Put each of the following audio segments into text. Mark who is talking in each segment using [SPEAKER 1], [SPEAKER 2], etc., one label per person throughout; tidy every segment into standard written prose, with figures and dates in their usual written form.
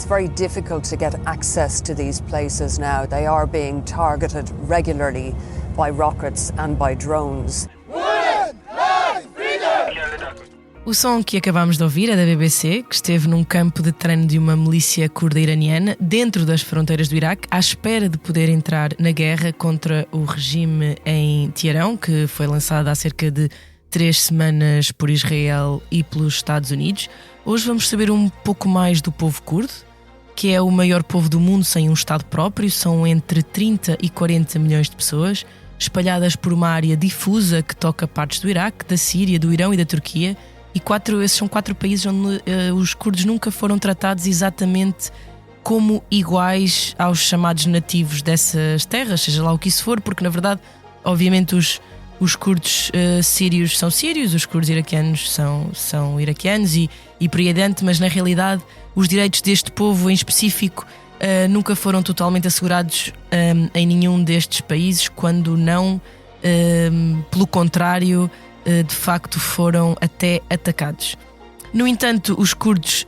[SPEAKER 1] it's very difficult to get access to these places now. They are being targeted regularly by rockets and by drones.
[SPEAKER 2] O som que acabámos de ouvir é da BBC, que esteve num campo de treino de uma milícia curda iraniana dentro das fronteiras do Iraque, à espera de poder entrar na guerra contra o regime em Teherão, que foi lançada há cerca de 3 semanas por Israel e pelos Estados Unidos. Hoje vamos saber um pouco mais do povo curdo, que é o maior povo do mundo sem um Estado próprio. São entre 30 e 40 milhões de pessoas, espalhadas por uma área difusa que toca partes do Iraque, da Síria, do Irão e da Turquia. E esses são 4 países onde os curdos nunca foram tratados exatamente como iguais aos chamados nativos dessas terras, seja lá o que isso for, porque na verdade, obviamente, os curdos sírios são sírios, os curdos iraquianos são iraquianos e por aí adiante, mas na realidade os direitos deste povo em específico nunca foram totalmente assegurados em nenhum destes países, quando não, pelo contrário, de facto foram até atacados. No entanto, os curdos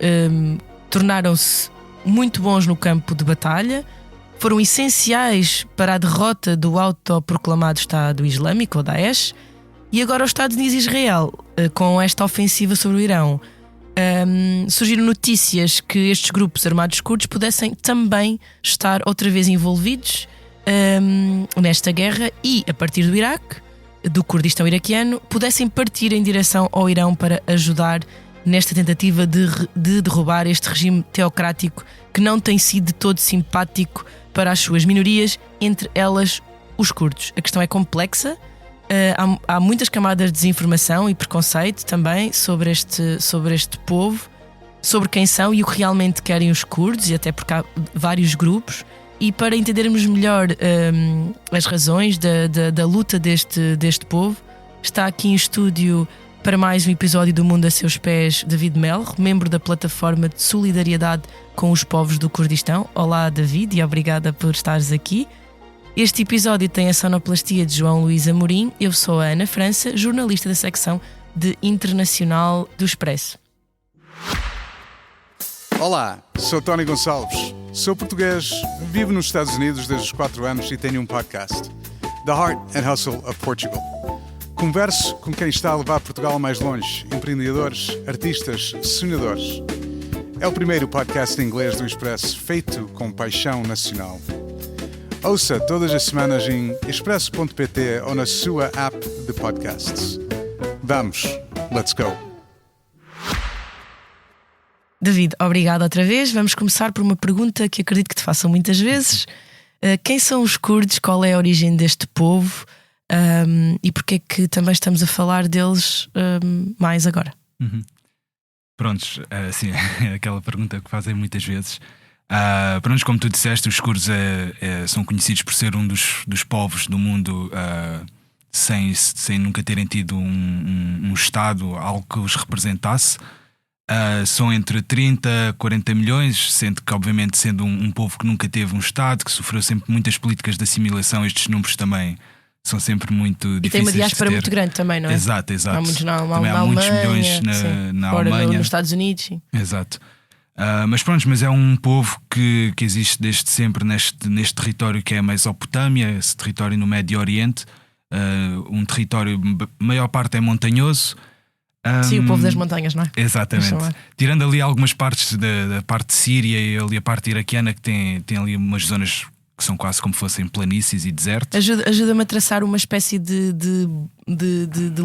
[SPEAKER 2] tornaram-se muito bons no campo de batalha, foram essenciais para a derrota do autoproclamado Estado Islâmico, ou Daesh, e agora os Estados Unidos e Israel, com esta ofensiva sobre o Irão, surgiram notícias que estes grupos armados curdos pudessem também estar outra vez envolvidos nesta guerra e, a partir do Iraque, do Kurdistão iraquiano, pudessem partir em direção ao Irão para ajudar nesta tentativa de derrubar este regime teocrático que não tem sido de todo simpático para as suas minorias, entre elas os curdos. A questão é complexa, há muitas camadas de desinformação e preconceito também sobre este povo, sobre quem são e o que realmente querem os curdos, e até porque há vários grupos. E para entendermos melhor as razões da luta deste povo, está aqui em estúdio para mais um episódio do Mundo a Seus Pés David Melro, membro da plataforma de solidariedade com os povos do Kurdistão. Olá, David, e obrigada por estares aqui. Este episódio tem a sonoplastia de João Luís Amorim. Eu sou a Ana França, jornalista da secção de Internacional do Expresso.
[SPEAKER 3] Olá, sou Tony Gonçalves, sou português, vivo nos Estados Unidos desde os 4 anos e tenho um podcast, The Heart and Hustle of Portugal. Converso com quem está a levar Portugal mais longe, empreendedores, artistas, sonhadores. É o primeiro podcast em inglês do Expresso feito com paixão nacional. Ouça todas as semanas em expresso.pt ou na sua app de podcasts. Vamos, let's go!
[SPEAKER 2] David, obrigado outra vez. Vamos começar por uma pergunta que acredito que te façam muitas vezes. Quem são os curdos? Qual é a origem deste povo? E porque é que também estamos a falar deles mais agora?
[SPEAKER 4] Prontos, sim, é aquela pergunta que fazem muitas vezes. Prontos, como tu disseste, os curdos são conhecidos por ser um dos povos do mundo sem nunca terem tido um Estado, algo que os representasse. São entre 30 a 40 milhões, sendo que, obviamente, sendo um povo que nunca teve um Estado, que sofreu sempre muitas políticas de assimilação, estes números também são sempre muito difíceis de ter.
[SPEAKER 2] E tem uma diáspora muito grande também, não é?
[SPEAKER 4] Exato.
[SPEAKER 2] Há muitos
[SPEAKER 4] também há muitos milhões na Alemanha.
[SPEAKER 2] Nos Estados Unidos, sim.
[SPEAKER 4] Exato. Mas é um povo que existe desde sempre neste território que é a Mesopotâmia, esse território no Médio Oriente, um território, a maior parte é montanhoso.
[SPEAKER 2] Sim, o povo das montanhas, não é?
[SPEAKER 4] Exatamente. Tirando ali algumas partes da parte de Síria e ali a parte iraquiana, que tem ali umas zonas que são quase como fossem planícies e desertos.
[SPEAKER 2] Ajuda-me a traçar uma espécie de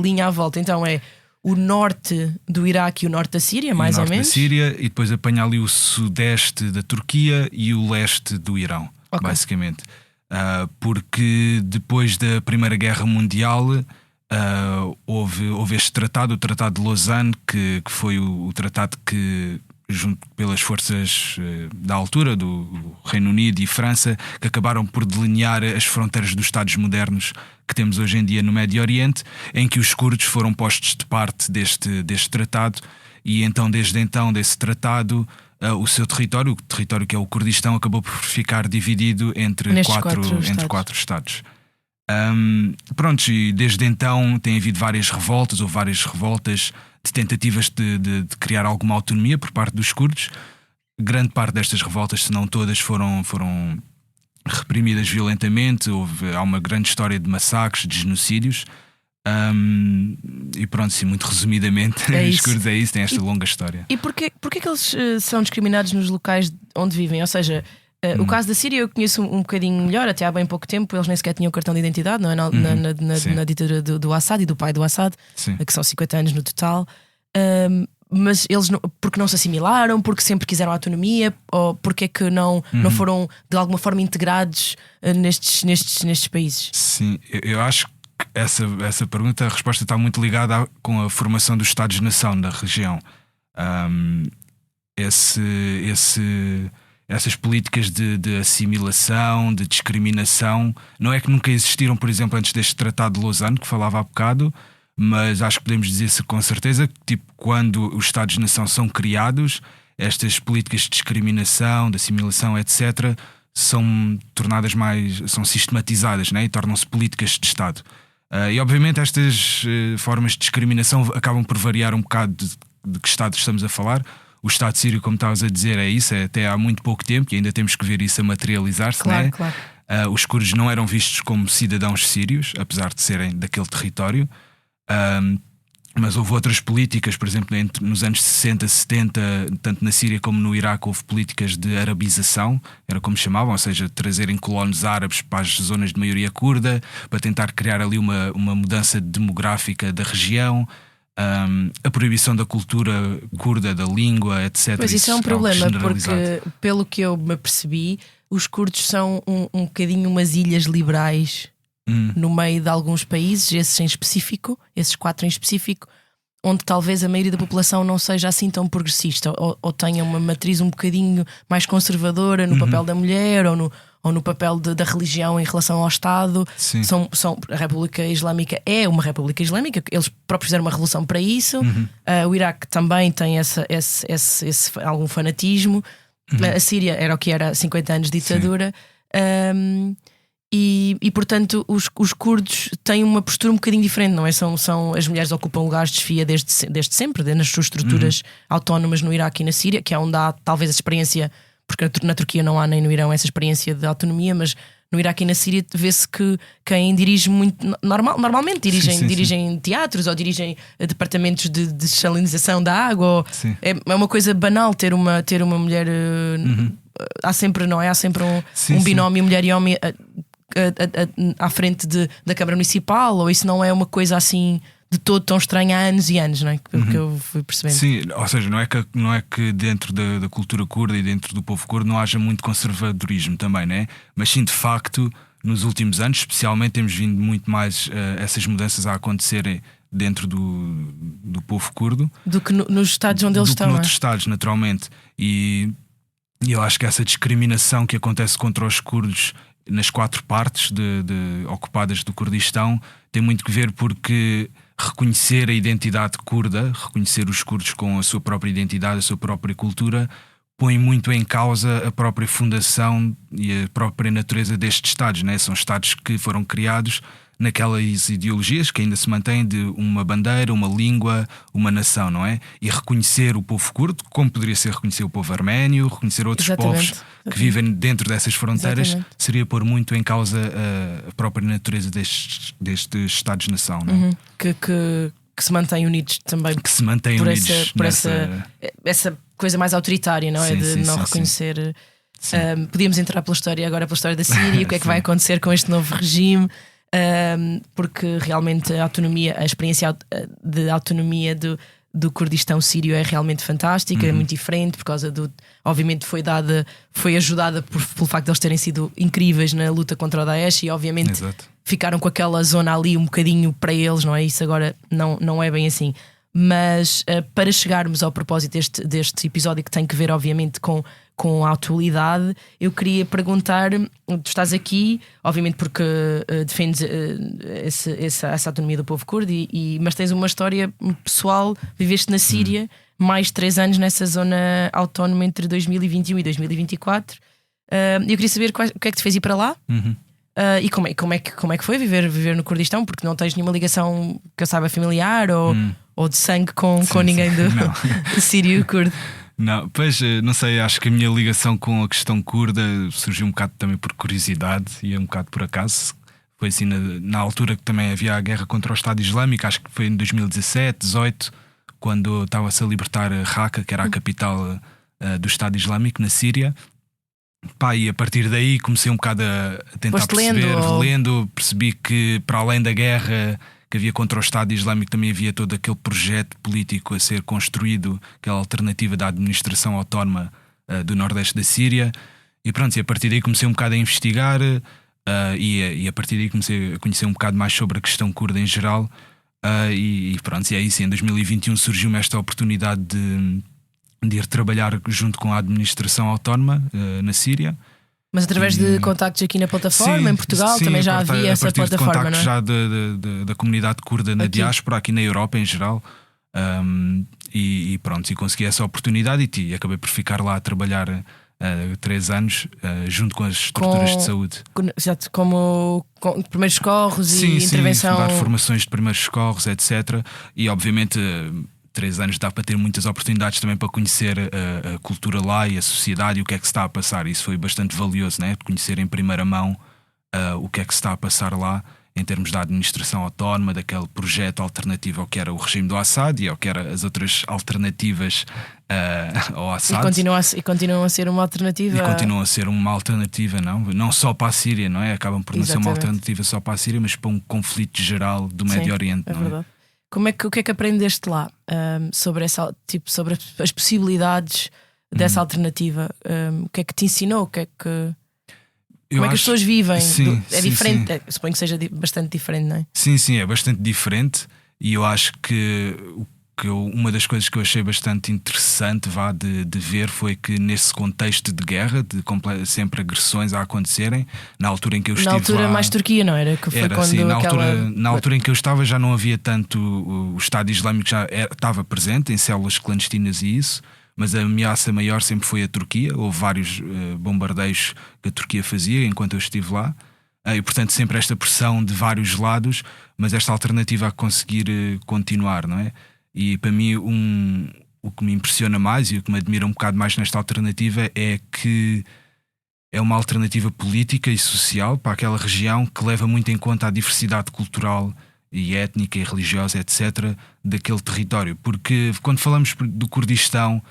[SPEAKER 2] linha à volta. Então é o norte do Iraque e o norte da Síria, mais ou menos. O norte
[SPEAKER 4] da Síria, e depois apanha ali o sudeste da Turquia e o leste do Irão, basicamente. Porque depois da Primeira Guerra Mundial houve este tratado, o Tratado de Lausanne, que foi o tratado que, junto pelas forças da altura do Reino Unido e França, que acabaram por delinear as fronteiras dos Estados modernos que temos hoje em dia no Médio Oriente, em que os curdos foram postos de parte deste tratado. E então, desde então, desse tratado, o seu território, o território que é o Kurdistão, acabou por ficar dividido entre quatro estados. Pronto, e desde então tem havido várias revoltas de tentativas de criar alguma autonomia por parte dos curdos. grande parte destas revoltas, se não todas, foram reprimidas violentamente. Há uma grande história de massacres, de genocídios. E pronto, sim, muito resumidamente, os curdos é isso, tem esta longa história.
[SPEAKER 2] E porquê que eles são discriminados nos locais onde vivem? Ou seja, o caso da Síria eu conheço um bocadinho melhor. Até há bem pouco tempo eles nem sequer tinham cartão de identidade, não é? Na ditadura do Assad e do pai do Assad, que são 50 anos no total. Mas eles porque não se assimilaram, porque sempre quiseram autonomia, ou porque é que não foram de alguma forma integrados nestes países?
[SPEAKER 4] Sim, eu acho que essa pergunta, a resposta está muito ligada com a formação dos Estados-nação da região. Essas políticas de assimilação, de discriminação, não é que nunca existiram, por exemplo, antes deste Tratado de Lausanne, que falava há bocado, mas acho que podemos dizer com certeza que, tipo, quando os Estados-nação são criados, estas políticas de discriminação, de assimilação, etc., são tornadas são sistematizadas, né? E tornam-se políticas de Estado. E obviamente estas formas de discriminação acabam por variar um bocado de que Estado estamos a falar. O Estado sírio, como estavas a dizer, é isso, é até há muito pouco tempo, e ainda temos que ver isso a materializar-se,
[SPEAKER 2] claro,
[SPEAKER 4] né?
[SPEAKER 2] Claro.
[SPEAKER 4] Os curdos não eram vistos como cidadãos sírios, apesar de serem daquele território. Mas houve outras políticas, por exemplo, nos anos 60, 70, tanto na Síria como no Iraque, houve políticas de arabização, era como chamavam, ou seja, trazerem colonos árabes para as zonas de maioria curda, para tentar criar ali uma mudança demográfica da região. A proibição da cultura curda, da língua, etc.
[SPEAKER 2] Pois isso é um problema, porque pelo que eu me apercebi, os curdos são um bocadinho umas ilhas liberais no meio de alguns países, esses 4 em específico, onde talvez a maioria da população não seja assim tão progressista, ou tenha uma matriz um bocadinho mais conservadora no papel da mulher, ou no papel da religião em relação ao Estado. A República Islâmica é uma República Islâmica, eles próprios fizeram uma revolução para isso. O Iraque também tem esse algum fanatismo. A Síria era o que era, 50 anos de ditadura. E portanto os curdos têm uma postura um bocadinho diferente, não é? As mulheres ocupam lugares de chefia desde sempre, nas suas estruturas autónomas no Iraque e na Síria, que é onde há talvez a experiência, porque na Turquia não há nem no Irão essa experiência de autonomia, mas no Iraque e na Síria vê-se que quem dirige muito, normalmente dirigem teatros ou dirigem departamentos de desalinização da água. É uma coisa banal ter uma mulher. Há sempre um binómio mulher e homem à frente da Câmara Municipal, ou isso não é uma coisa assim de todo tão estranha há anos e anos, não é? Que eu fui percebendo.
[SPEAKER 4] Sim, ou seja, não é que dentro da cultura curda e dentro do povo curdo não haja muito conservadorismo também, né? Mas sim, de facto, nos últimos anos, especialmente, temos vindo muito mais essas mudanças a acontecerem dentro do povo curdo
[SPEAKER 2] do que nos estados onde eles estão.
[SPEAKER 4] Noutros estados, naturalmente. E eu acho que essa discriminação que acontece contra os curdos nas 4 partes ocupadas do Kurdistão tem muito que ver porque reconhecer a identidade curda, reconhecer os curdos com a sua própria identidade, a sua própria cultura, põe muito em causa a própria fundação e a própria natureza destes estados, né? São estados que foram criados naquelas ideologias que ainda se mantêm de uma bandeira, uma língua, uma nação, não é? E reconhecer o povo curdo, como poderia ser reconhecer o povo arménio, reconhecer outros povos que vivem dentro dessas fronteiras, seria pôr muito em causa a própria natureza destes Estados-nação, não é?
[SPEAKER 2] Que se mantêm unidos também.
[SPEAKER 4] Que se mantêm unidos
[SPEAKER 2] por essa coisa mais autoritária, não é? De não reconhecer. Podíamos entrar pela história da Síria, o que é que vai acontecer com este novo regime. Porque realmente a experiência de autonomia do Kurdistão sírio é realmente fantástica, é muito diferente por causa obviamente foi ajudada pelo facto de eles terem sido incríveis na luta contra o Daesh e obviamente ficaram com aquela zona ali um bocadinho para eles, não é? Isso agora não é bem assim. Mas para chegarmos ao propósito deste episódio, que tem que ver obviamente com a atualidade, eu queria perguntar, tu estás aqui obviamente porque defendes essa autonomia do povo curdo, mas tens uma história pessoal, viveste na Síria mais 3 anos nessa zona autónoma entre 2021 e 2024. Eu queria saber o que é que te fez ir para lá. E como é que foi viver no Kurdistão, porque não tens nenhuma ligação que eu saiba familiar ou de sangue com ninguém do sírio curdo.
[SPEAKER 4] Não, pois não sei, acho que a minha ligação com a questão curda surgiu um bocado também por curiosidade e um bocado por acaso. Foi assim na altura que também havia a guerra contra o Estado Islâmico, acho que foi em 2017, 18, quando estava-se a libertar Raqqa, que era a capital do Estado Islâmico na Síria. Pá, e a partir daí comecei um bocado a tentar perceber, relendo, percebi que para além da guerra que havia contra o Estado Islâmico também havia todo aquele projeto político a ser construído, aquela alternativa da administração autónoma do Nordeste da Síria. E pronto, e a partir daí comecei um bocado a investigar e a partir daí comecei a conhecer um bocado mais sobre a questão curda em geral. E pronto, e é isso. Em 2021 surgiu-me esta oportunidade de ir trabalhar junto com a administração autónoma na Síria.
[SPEAKER 2] Mas através de contactos aqui na plataforma, em Portugal, também já havia essa plataforma, não é?
[SPEAKER 4] Já da comunidade curda na diáspora, aqui na Europa em geral. E pronto, e consegui essa oportunidade e acabei por ficar lá a trabalhar 3 anos junto com as estruturas de saúde.
[SPEAKER 2] Exato, como primeiros socorros e intervenção.
[SPEAKER 4] Dar formações de primeiros socorros, etc. E obviamente 3 anos dá para ter muitas oportunidades também para conhecer a cultura lá e a sociedade e o que é que se está a passar. Isso foi bastante valioso, né? Conhecer em primeira mão o que é que se está a passar lá em termos da administração autónoma, daquele projeto alternativo ao que era o regime do Assad e ao que eram as outras alternativas ao Assad.
[SPEAKER 2] E continuam a ser uma alternativa.
[SPEAKER 4] E continuam a ser uma alternativa, não só para a Síria, não é? Acabam por não ser uma alternativa só para a Síria, mas para um conflito geral do Médio Oriente.
[SPEAKER 2] É verdade. O que é que aprendeste lá sobre sobre as possibilidades dessa alternativa? O que é que te ensinou? Como é que as pessoas vivem? É diferente? Suponho que seja bastante diferente, não é?
[SPEAKER 4] Sim, é bastante diferente. E eu acho que uma das coisas que eu achei bastante interessante de ver foi que nesse contexto de guerra, de sempre agressões a acontecerem, na altura em que eu estive lá...
[SPEAKER 2] Na altura mais Turquia, não era? Que foi
[SPEAKER 4] era
[SPEAKER 2] quando
[SPEAKER 4] assim, na altura em que eu estava já não havia tanto... O Estado Islâmico já estava presente em células clandestinas e isso, mas a ameaça maior sempre foi a Turquia. Houve vários bombardeios que a Turquia fazia enquanto eu estive lá. E portanto sempre esta pressão de vários lados, mas esta alternativa a conseguir continuar, não é? E para mim o que me impressiona mais e o que me admira um bocado mais nesta alternativa é que é uma alternativa política e social para aquela região que leva muito em conta a diversidade cultural e étnica e religiosa, etc., daquele território. Porque quando falamos do Kurdistão,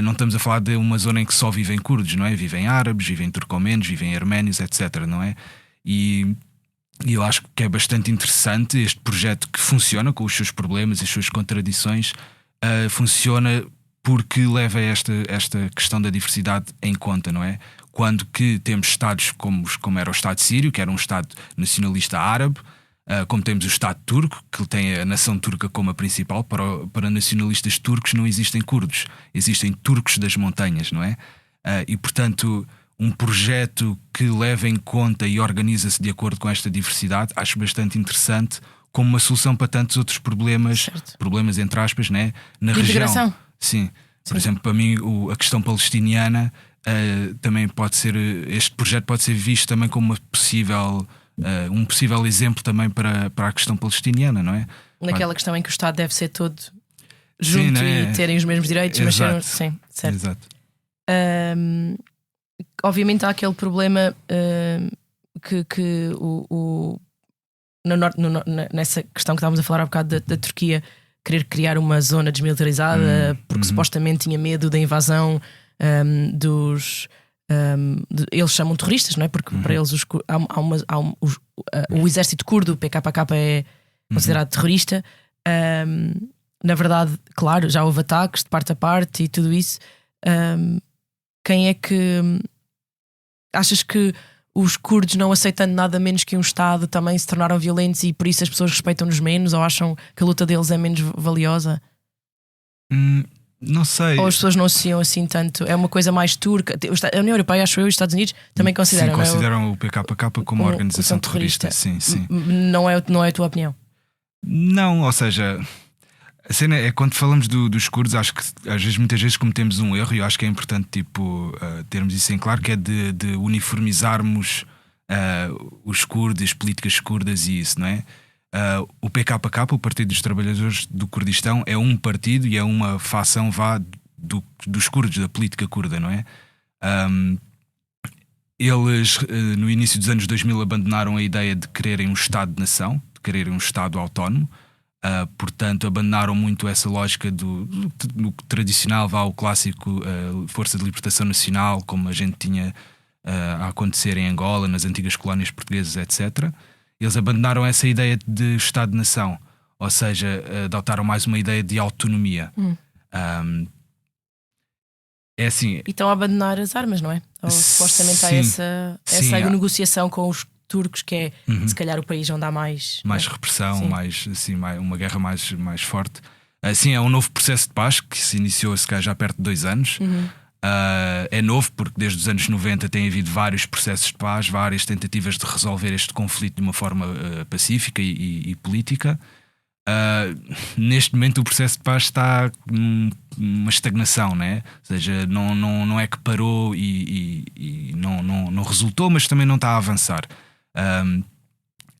[SPEAKER 4] não estamos a falar de uma zona em que só vivem curdos, não é? Vivem árabes, vivem turcomenos, vivem arménios, etc., não é? E eu acho que é bastante interessante este projeto que funciona com os seus problemas e as suas contradições, funciona porque leva esta questão da diversidade em conta, não é? Quando que temos estados como era o Estado sírio, que era um Estado nacionalista árabe, como temos o Estado turco, que tem a nação turca como a principal. Para nacionalistas turcos não existem curdos, existem turcos das montanhas, não é? E portanto um projeto que leva em conta e organiza-se de acordo com esta diversidade, acho bastante interessante como uma solução para tantos outros problemas, problemas entre aspas, né? Na região. Sim. Por exemplo, para mim a questão palestiniana também pode ser, este projeto pode ser visto também como um possível exemplo também para a questão palestiniana, não é?
[SPEAKER 2] Naquela questão em que o Estado deve ser todo junto, sim, e terem os mesmos direitos.
[SPEAKER 4] Exato.
[SPEAKER 2] Mas sim, certo.
[SPEAKER 4] Exato.
[SPEAKER 2] Obviamente há aquele problema nessa questão que estávamos a falar há bocado da Turquia querer criar uma zona desmilitarizada porque supostamente tinha medo da invasão dos... eles chamam terroristas, não é? Porque para eles o exército curdo, o PKK, é considerado terrorista. Na verdade, claro, já houve ataques de parte a parte e tudo isso. Quem é que... Achas que os curdos, não aceitando nada menos que um Estado, também se tornaram violentos e por isso as pessoas respeitam-nos menos, ou acham que a luta deles é menos valiosa?
[SPEAKER 4] Não sei.
[SPEAKER 2] Ou as pessoas não associam assim tanto? É uma coisa mais turca. A União Europeia, acho eu, e os Estados Unidos também consideram.
[SPEAKER 4] Sim, consideram o PKK como uma organização terrorista. Sim.
[SPEAKER 2] Não é a tua opinião?
[SPEAKER 4] Não, ou seja, a cena é quando falamos dos curdos, acho que muitas vezes cometemos um erro, e eu acho que é importante termos isso em claro, que é de uniformizarmos os curdos, as políticas curdas e isso, não é? O PKK, o Partido dos Trabalhadores do Kurdistão, é um partido e é uma facção dos curdos, da política curda, não é? Eles, no início dos anos 2000, abandonaram a ideia de quererem um Estado-nação, de quererem um Estado autónomo. Portanto, abandonaram muito essa lógica do tradicional, o clássico Força de Libertação Nacional, como a gente tinha a acontecer em Angola, nas antigas colónias portuguesas, etc. Eles abandonaram essa ideia de Estado-nação, ou seja, adotaram mais uma ideia de autonomia. É assim.
[SPEAKER 2] E estão a abandonar as armas, não é? Ou supostamente há essa negociação com os turcos, que é se calhar o país onde há mais
[SPEAKER 4] repressão, uma guerra mais forte. Sim, é um novo processo de paz que se iniciou se calhar já perto de 2 anos. É novo porque desde os anos 90 tem havido vários processos de paz, várias tentativas de resolver este conflito de uma forma pacífica e política. Neste momento o processo de paz está numa estagnação, né? Ou seja, não é que parou e não resultou, mas também não está a avançar.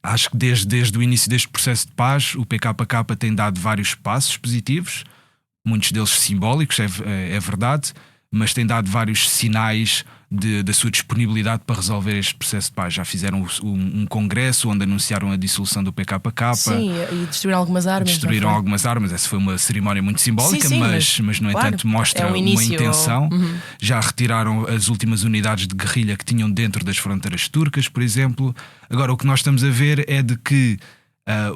[SPEAKER 4] Acho que desde o início deste processo de paz o PKK tem dado vários passos positivos, muitos deles simbólicos, é verdade, mas tem dado vários sinais da sua disponibilidade para resolver este processo de paz. Já fizeram um congresso onde anunciaram a dissolução do PKK.
[SPEAKER 2] Sim, e destruíram algumas armas.
[SPEAKER 4] Destruíram algumas armas. Essa foi uma cerimónia muito simbólica, mas no entanto mostra uma intenção. Já retiraram as últimas unidades de guerrilha que tinham dentro das fronteiras turcas, por exemplo. Agora, o que nós estamos a ver é de que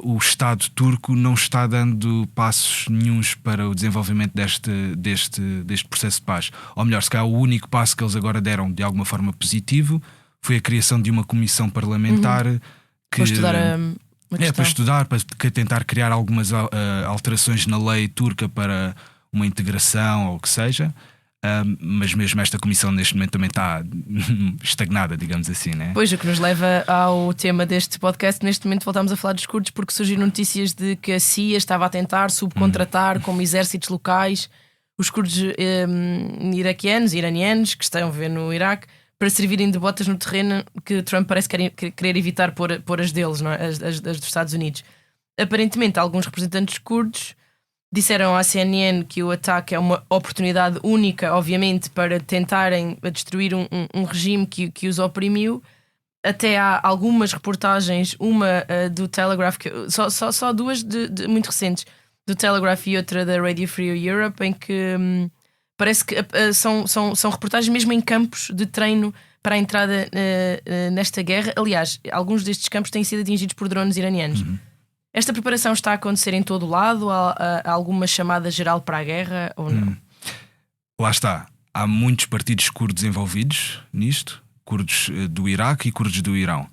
[SPEAKER 4] o Estado turco não está dando passos nenhuns para o desenvolvimento deste processo de paz. Ou melhor, se calhar o único passo que eles agora deram de alguma forma positivo foi a criação de uma comissão parlamentar
[SPEAKER 2] para estudar
[SPEAKER 4] para estudar, para tentar criar algumas alterações na lei turca para uma integração ou o que seja. Mas mesmo esta comissão neste momento também está estagnada, digamos assim, né?
[SPEAKER 2] Pois, o que nos leva ao tema deste podcast. Neste momento voltamos a falar dos curdos porque surgiram notícias de que a CIA estava a tentar subcontratar como exércitos locais os curdos iraquianos, iranianos que estão a viver no Iraque para servirem de botas no terreno que Trump parece querer evitar pôr as deles, não é? as dos Estados Unidos. Aparentemente alguns representantes curdos disseram à CNN que o ataque é uma oportunidade única, obviamente, para tentarem destruir um regime que os oprimiu. Até há algumas reportagens, uma do Telegraph, só duas muito recentes, do Telegraph e outra da Radio Free Europe, em que parece que são reportagens mesmo em campos de treino para a entrada nesta guerra. Aliás, alguns destes campos têm sido atingidos por drones iranianos. Esta preparação está a acontecer em todo o lado? Há alguma chamada geral para a guerra ou não?
[SPEAKER 4] Lá está. Há muitos partidos curdos envolvidos nisto. Curdos do Iraque e curdos do Irão.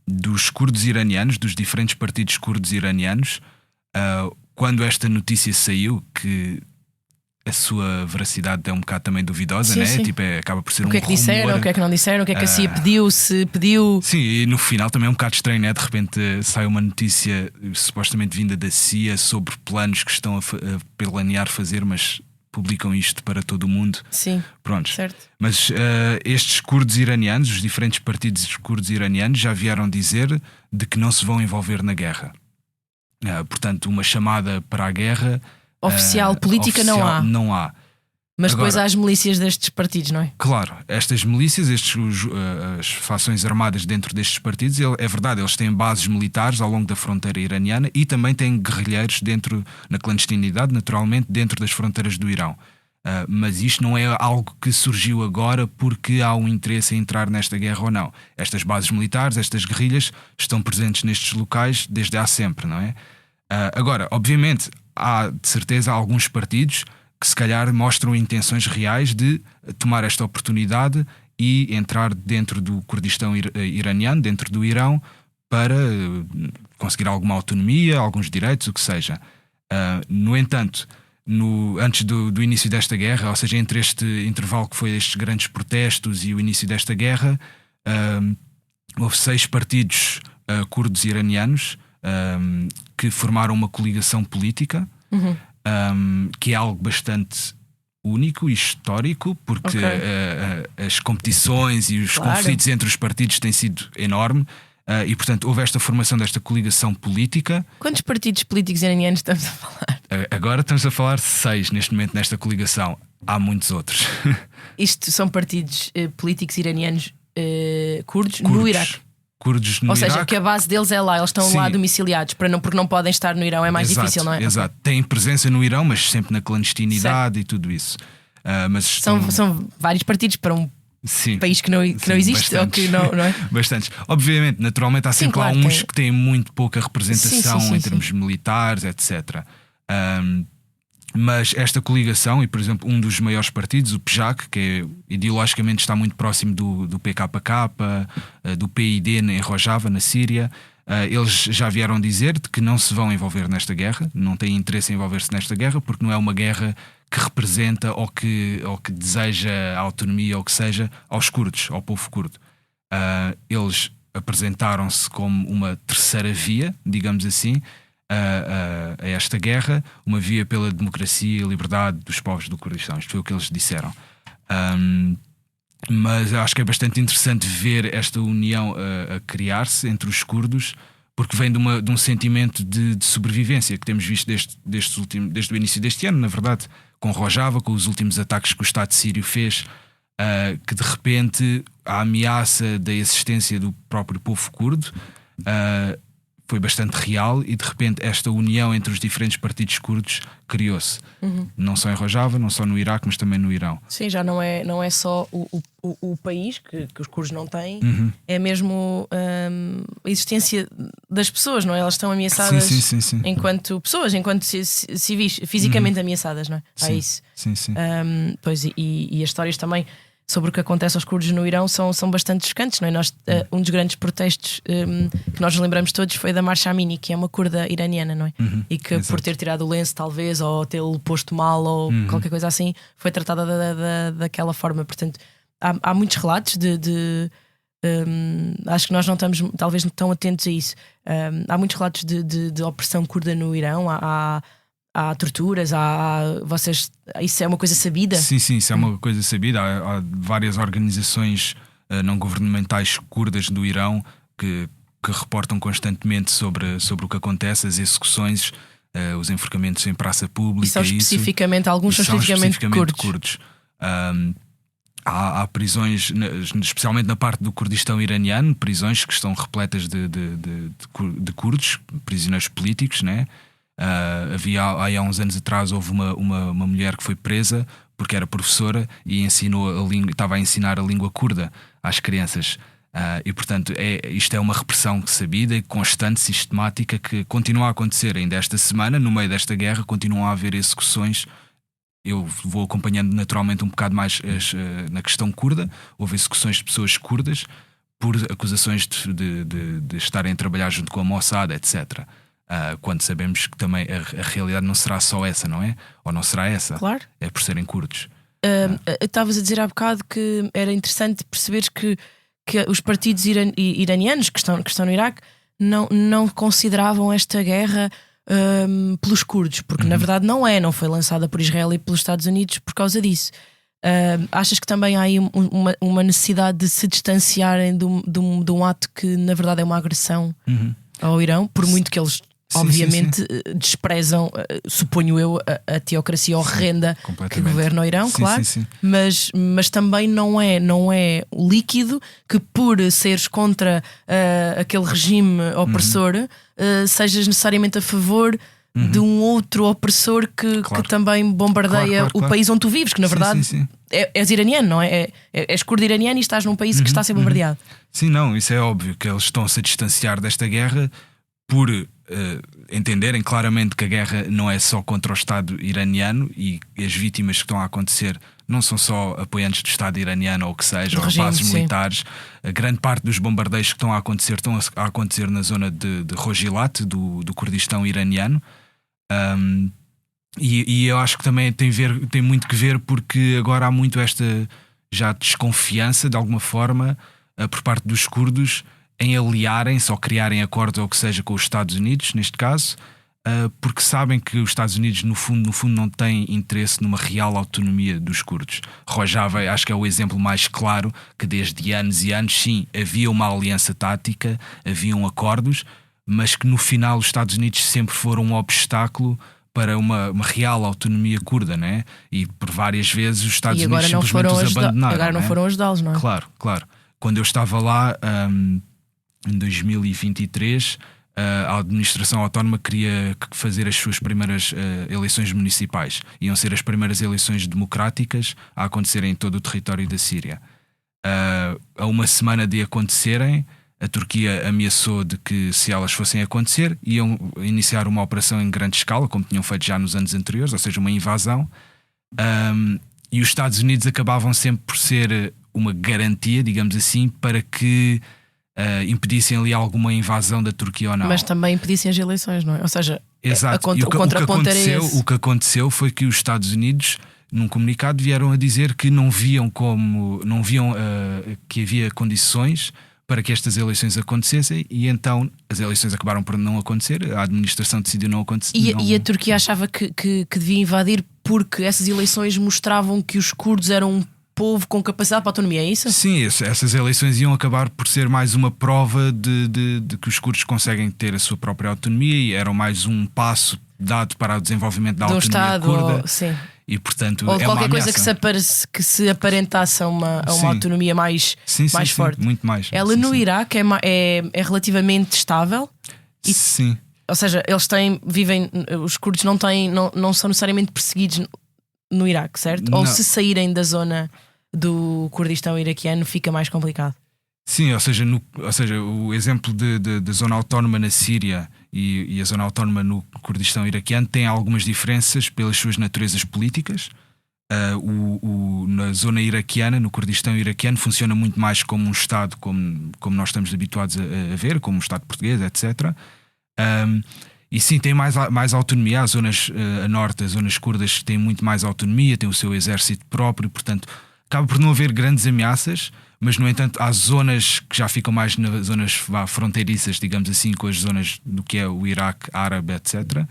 [SPEAKER 4] Dos curdos iranianos, dos diferentes partidos curdos iranianos, quando esta notícia saiu, que a sua veracidade é um bocado também duvidosa,
[SPEAKER 2] sim,
[SPEAKER 4] né?
[SPEAKER 2] Sim.
[SPEAKER 4] Tipo, acaba por ser
[SPEAKER 2] o que é que disseram, o que é que não disseram, o que é que a CIA pediu, se pediu.
[SPEAKER 4] Sim, e no final também é um bocado estranho, né? De repente sai uma notícia supostamente vinda da CIA sobre planos que estão a planear fazer, mas publicam isto para todo o mundo.
[SPEAKER 2] Sim,
[SPEAKER 4] pronto.
[SPEAKER 2] Certo.
[SPEAKER 4] Mas estes curdos iranianos, os diferentes partidos curdos iranianos já vieram dizer de que não se vão envolver na guerra. Portanto, uma chamada para a guerra
[SPEAKER 2] oficial, política
[SPEAKER 4] oficial,
[SPEAKER 2] não
[SPEAKER 4] há.
[SPEAKER 2] Mas
[SPEAKER 4] agora,
[SPEAKER 2] depois há as milícias destes partidos, não é?
[SPEAKER 4] Claro, estas milícias, as facções armadas dentro destes partidos, é verdade, eles têm bases militares ao longo da fronteira iraniana e também têm guerrilheiros na clandestinidade, naturalmente, dentro das fronteiras do Irão. Mas isto não é algo que surgiu agora porque há um interesse em entrar nesta guerra ou não. Estas bases militares, estas guerrilhas, estão presentes nestes locais desde há sempre, não é? Agora, obviamente, há de certeza alguns partidos que se calhar mostram intenções reais de tomar esta oportunidade e entrar dentro do Kurdistão iraniano, dentro do Irão, para conseguir alguma autonomia, alguns direitos, o que seja. No entanto, antes do início desta guerra, ou seja, entre este intervalo que foi estes grandes protestos e o início desta guerra, houve 6 partidos curdos iranianos que formaram uma coligação política, que é algo bastante único e histórico, porque as competições e os conflitos entre os partidos têm sido enorme. E portanto houve esta formação desta coligação política.
[SPEAKER 2] Quantos partidos políticos iranianos estamos a falar?
[SPEAKER 4] Agora estamos a falar de 6 neste momento nesta coligação. Há muitos outros.
[SPEAKER 2] Isto são partidos políticos iranianos curdos no Iraque.
[SPEAKER 4] Curdos no
[SPEAKER 2] Ou seja,
[SPEAKER 4] Iraque.
[SPEAKER 2] que a base deles é lá, eles estão lá domiciliados porque não podem estar no Irão, é mais difícil, não é?
[SPEAKER 4] Exato, têm presença no Irão, mas sempre na clandestinidade e tudo isso. Mas
[SPEAKER 2] são vários partidos para um país que não existe, ou que não é?
[SPEAKER 4] Bastantes. Obviamente, naturalmente, há sempre lá uns que têm muito pouca representação em termos militares, etc. Mas esta coligação, e por exemplo, um dos maiores partidos, o PJAK, que ideologicamente está muito próximo do PKK, do PID em Rojava, na Síria, eles já vieram dizer que não se vão envolver nesta guerra, não têm interesse em envolver-se nesta guerra, porque não é uma guerra que representa ou que deseja a autonomia ou que seja aos curdos, ao povo curdo. Eles apresentaram-se como uma terceira via, digamos assim, a esta guerra, uma via pela democracia e liberdade dos povos do Kurdistão. Isto foi o que eles disseram. Mas acho que é bastante interessante ver esta união a criar-se entre os curdos, porque vem de um sentimento de sobrevivência que temos visto desde o início deste ano, na verdade, com Rojava, com os últimos ataques que o Estado sírio fez, que de repente a ameaça da existência do próprio povo curdo foi bastante real, e de repente esta união entre os diferentes partidos curdos criou-se. Não só em Rojava, não só no Iraque, mas também no Irão.
[SPEAKER 2] Sim, já não é só o país que os curdos não têm, é mesmo a existência das pessoas, não é? Elas estão ameaçadas
[SPEAKER 4] sim.
[SPEAKER 2] enquanto pessoas, enquanto civis, fisicamente ameaçadas, não é? Há isso.
[SPEAKER 4] Sim.
[SPEAKER 2] Pois, e as histórias também sobre o que acontece aos curdos no Irão são bastante chocantes, não é? Um dos grandes protestos que nós nos lembramos todos foi da Marcha Amini, que é uma curda iraniana, não é? E que por ter tirado o lenço, talvez, ou tê-lo posto mal, ou qualquer coisa assim, foi tratada daquela forma. Portanto, há muitos relatos acho que nós não estamos talvez tão atentos a isso. Há muitos relatos de opressão curda no Irão. Há torturas, isso é uma coisa sabida?
[SPEAKER 4] Sim, isso é uma coisa sabida. Há várias organizações não governamentais curdas do Irão que reportam constantemente sobre o que acontece, as execuções, os enforcamentos em praça pública.
[SPEAKER 2] E são especificamente, alguns são especificamente curdos.
[SPEAKER 4] Há prisões, especialmente na parte do Kurdistão iraniano, prisões que estão repletas de curdos, prisioneiros políticos, né? Há uns anos atrás houve uma mulher que foi presa porque era professora e estava a ensinar a língua curda às crianças, e portanto isto é uma repressão sabida e constante, sistemática, que continua a acontecer. Ainda esta semana, no meio desta guerra, continuam a haver execuções. Eu vou acompanhando naturalmente um bocado mais na questão curda. Houve execuções de pessoas curdas por acusações de estarem a trabalhar junto com a Mossad, etc. Quando sabemos que também a realidade não será só essa, não é? Ou não será essa?
[SPEAKER 2] Claro.
[SPEAKER 4] É por serem curdos.
[SPEAKER 2] Estavas a dizer há bocado que era interessante perceberes que os partidos iranianos que estão no Iraque não consideravam esta guerra pelos curdos, porque na verdade não foi lançada por Israel e pelos Estados Unidos por causa disso. Achas que também há aí uma necessidade de se distanciarem de um ato que na verdade é uma agressão ao Irão, por muito que eles obviamente desprezam, suponho eu, a teocracia horrenda que governa o Irão, claro. Mas também não é líquido que por seres contra aquele regime opressor sejas necessariamente a favor de um outro opressor que também bombardeia o país onde tu vives, que na verdade és iraniano, não é? És curdo iraniano e estás num país que está a ser bombardeado.
[SPEAKER 4] Sim, não, isso é óbvio que eles estão-se a distanciar desta guerra por entenderem claramente que a guerra não é só contra o Estado iraniano, e as vítimas que estão a acontecer não são só apoiantes do Estado iraniano ou o que seja, ou bases militares. A grande parte dos bombardeios que estão a acontecer na zona de Rojilat, do Kurdistão iraniano. E eu acho que também tem muito que ver, porque agora há muito esta já desconfiança, de alguma forma, por parte dos curdos, em aliarem-se ou criarem acordos ou o que seja com os Estados Unidos, neste caso, porque sabem que os Estados Unidos no fundo não têm interesse numa real autonomia dos curdos. Rojava, acho que é o exemplo mais claro, que desde anos e anos, sim, havia uma aliança tática, haviam acordos, mas que no final os Estados Unidos sempre foram um obstáculo para uma real autonomia curda, né? E por várias vezes os Estados Unidos simplesmente os abandonaram.
[SPEAKER 2] Agora não foram ajudá-los, não é?
[SPEAKER 4] Claro. Quando eu estava lá em 2023, a administração autónoma queria fazer as suas primeiras eleições municipais. Iam ser as primeiras eleições democráticas a acontecerem em todo o território da Síria. A uma semana de acontecerem, a Turquia ameaçou de que, se elas fossem acontecer, iam iniciar uma operação em grande escala, como tinham feito já nos anos anteriores, ou seja, uma invasão. E os Estados Unidos acabavam sempre por ser uma garantia, digamos assim, para que impedissem ali alguma invasão da Turquia ou não.
[SPEAKER 2] Mas também impedissem as eleições, não é? Ou seja,
[SPEAKER 4] exato.
[SPEAKER 2] o contraponto era esse.
[SPEAKER 4] O que aconteceu foi que os Estados Unidos, num comunicado, vieram a dizer que não viam que havia condições para que estas eleições acontecessem, e então as eleições acabaram por não acontecer, a administração decidiu não acontecer.
[SPEAKER 2] E a Turquia achava que devia invadir porque essas eleições mostravam que os curdos eram um povo com capacidade para a autonomia, é isso?
[SPEAKER 4] Sim, essas eleições iam acabar por ser mais uma prova de que os curdos conseguem ter a sua própria autonomia, e eram mais um passo dado para o desenvolvimento da autonomia
[SPEAKER 2] Estado,
[SPEAKER 4] curda.
[SPEAKER 2] sim.
[SPEAKER 4] E, portanto,
[SPEAKER 2] ou qualquer coisa
[SPEAKER 4] que
[SPEAKER 2] se aparentasse a uma autonomia mais forte.
[SPEAKER 4] Sim, muito mais.
[SPEAKER 2] Ela no Iraque é relativamente estável.
[SPEAKER 4] Sim.
[SPEAKER 2] Ou seja, os curdos não são necessariamente perseguidos no Iraque, certo?
[SPEAKER 4] Não.
[SPEAKER 2] Ou se saírem da zona do Kurdistão iraquiano fica mais complicado.
[SPEAKER 4] Sim, ou seja, o exemplo da zona autónoma na Síria e a zona autónoma no Kurdistão iraquiano tem algumas diferenças pelas suas naturezas políticas. Na zona iraquiana, no Kurdistão iraquiano, funciona muito mais como um Estado, como nós estamos habituados a ver, como um Estado português, etc. E sim, tem mais autonomia. As zonas a norte, as zonas curdas, têm muito mais autonomia, têm o seu exército próprio, portanto acaba por não haver grandes ameaças. Mas, no entanto, há zonas que já ficam mais nas zonas fronteiriças, digamos assim, com as zonas do que é o Iraque árabe, etc.,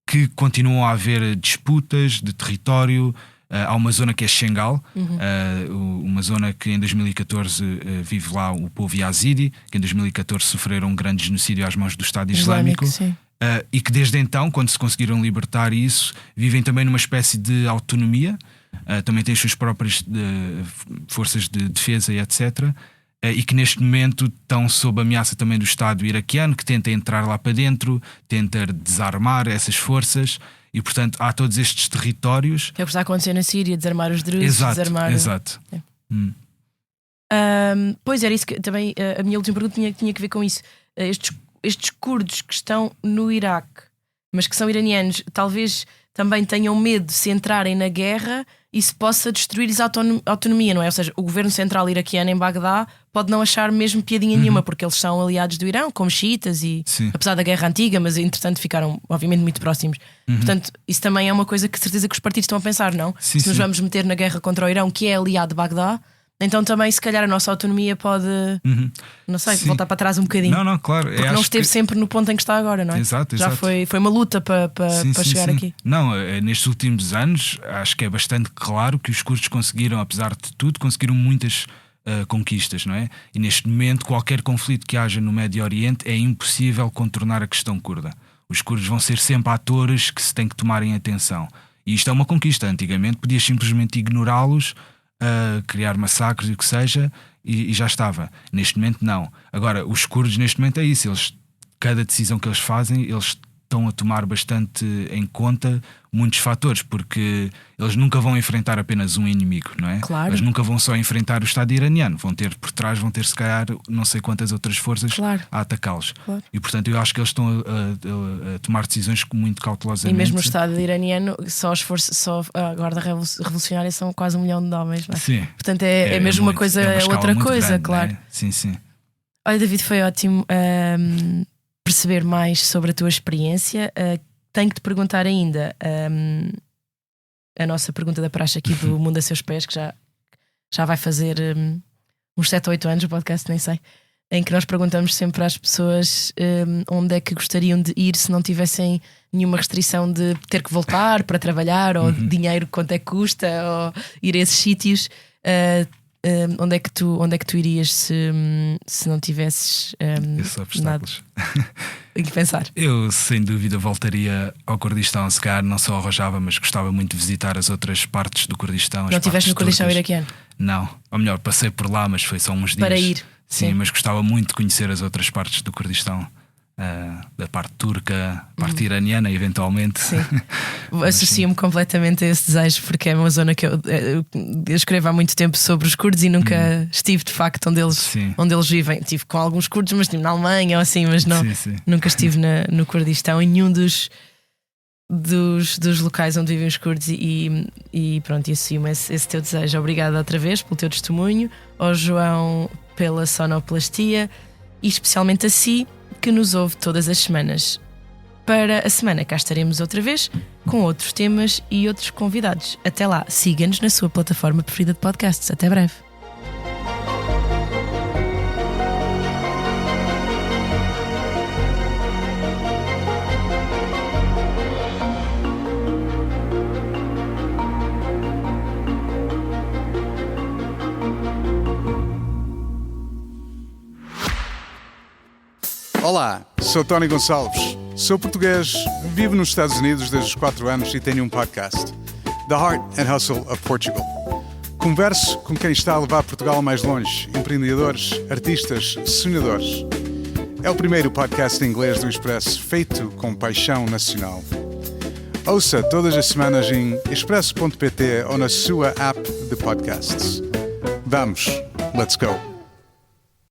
[SPEAKER 4] que continuam a haver disputas de território. Há uma zona que é Shengal, uma zona que em 2014 vive lá o povo Yazidi, que em 2014 sofreram um grande genocídio às mãos do Estado Islâmico. E que desde então, quando se conseguiram libertar isso, vivem também numa espécie de autonomia. Também têm as suas próprias forças de defesa e etc. E que neste momento estão sob ameaça também do Estado iraquiano, que tenta entrar lá para dentro, tenta desarmar essas forças. E portanto há todos estes territórios.
[SPEAKER 2] Que é o que está a acontecer na Síria, desarmar os drusos, desarmar.
[SPEAKER 4] Exato.
[SPEAKER 2] Pois era isso que também a minha última pergunta tinha que ver com isso. Estes curdos que estão no Iraque, mas que são iranianos, talvez também tenham medo de se entrarem na guerra e se possa destruir-lhes a autonomia, não é? Ou seja, o governo central iraquiano em Bagdá pode não achar mesmo piadinha nenhuma, porque eles são aliados do Irão, como xiitas, e apesar da guerra antiga, mas entretanto ficaram obviamente muito próximos. Portanto, isso também é uma coisa que certeza que os partidos estão a pensar, não? Se nos vamos meter na guerra contra o Irão, que é aliado de Bagdá, então também se calhar a nossa autonomia pode não sei, voltar para trás um bocadinho.
[SPEAKER 4] Não, claro.
[SPEAKER 2] Porque não esteve sempre no ponto em que está agora, não é?
[SPEAKER 4] Exato.
[SPEAKER 2] Já foi uma luta para chegar aqui.
[SPEAKER 4] Não, nestes últimos anos acho que é bastante claro que os curdos conseguiram, apesar de tudo, conseguiram muitas conquistas, não é? E neste momento qualquer conflito que haja no Médio Oriente é impossível contornar a questão curda. Os curdos vão ser sempre atores que se tem que tomarem atenção. E isto é uma conquista. Antigamente podias simplesmente ignorá-los, criar massacres e o que seja, e já estava. Neste momento não. Agora, os curdos neste momento é isso. Cada decisão que eles fazem, eles estão a tomar bastante em conta muitos fatores, porque eles nunca vão enfrentar apenas um inimigo, não é?
[SPEAKER 2] Claro.
[SPEAKER 4] Eles nunca vão só enfrentar o Estado iraniano, vão ter por trás, se calhar não sei quantas outras forças a atacá-los.
[SPEAKER 2] Claro.
[SPEAKER 4] E portanto eu acho que eles estão a tomar decisões muito cautelosamente.
[SPEAKER 2] E mesmo o Estado iraniano, só a Guarda Revolucionária são quase 1 milhão de homens, não é?
[SPEAKER 4] Sim.
[SPEAKER 2] Portanto é mesmo uma coisa, é outra coisa,
[SPEAKER 4] grande,
[SPEAKER 2] claro.
[SPEAKER 4] Né? Sim.
[SPEAKER 2] Olha, David, foi ótimo perceber mais sobre a tua experiência. Tenho que te perguntar ainda a nossa pergunta da praxe aqui do Mundo a Seus Pés, que já vai fazer uns 7 ou 8 anos o podcast, nem sei. em que nós perguntamos sempre às pessoas onde é que gostariam de ir se não tivessem nenhuma restrição de ter que voltar para trabalhar, ou dinheiro, quanto é que custa, ou ir a esses sítios. Onde é que tu irias se não tivesses
[SPEAKER 4] esses obstáculos?
[SPEAKER 2] Em que pensar?
[SPEAKER 4] Eu sem dúvida voltaria ao Kurdistão, se calhar não só ao Rojava, mas gostava muito de visitar as outras partes do Kurdistão.
[SPEAKER 2] Não estiveste no Kurdistão iraquiano?
[SPEAKER 4] Não, ou melhor, passei por lá, mas foi só uns dias.
[SPEAKER 2] Para ir?
[SPEAKER 4] Sim, mas gostava muito de conhecer as outras partes do Kurdistão. Da parte turca, parte iraniana, eventualmente.
[SPEAKER 2] Sim. Associo-me completamente a esse desejo, porque é uma zona que eu escrevo há muito tempo sobre os curdos e nunca estive de facto onde eles vivem. Estive com alguns curdos, mas estive na Alemanha ou assim, mas não, nunca estive no Kurdistão, em nenhum dos locais onde vivem os curdos. E pronto, e assumo esse teu desejo. Obrigada outra vez pelo teu testemunho, ao João pela sonoplastia e especialmente a si, que nos ouve todas as semanas. Para a semana cá estaremos outra vez com outros temas e outros convidados. Até lá, siga-nos na sua plataforma preferida de podcasts. Até breve.
[SPEAKER 3] Olá, sou Tony Gonçalves, sou português, vivo nos Estados Unidos desde os 4 anos e tenho um podcast, The Heart and Hustle of Portugal. Converso com quem está a levar Portugal mais longe, empreendedores, artistas, sonhadores. É o primeiro podcast em inglês do Expresso feito com paixão nacional. Ouça todas as semanas em expresso.pt ou na sua app de podcasts. Vamos, let's go!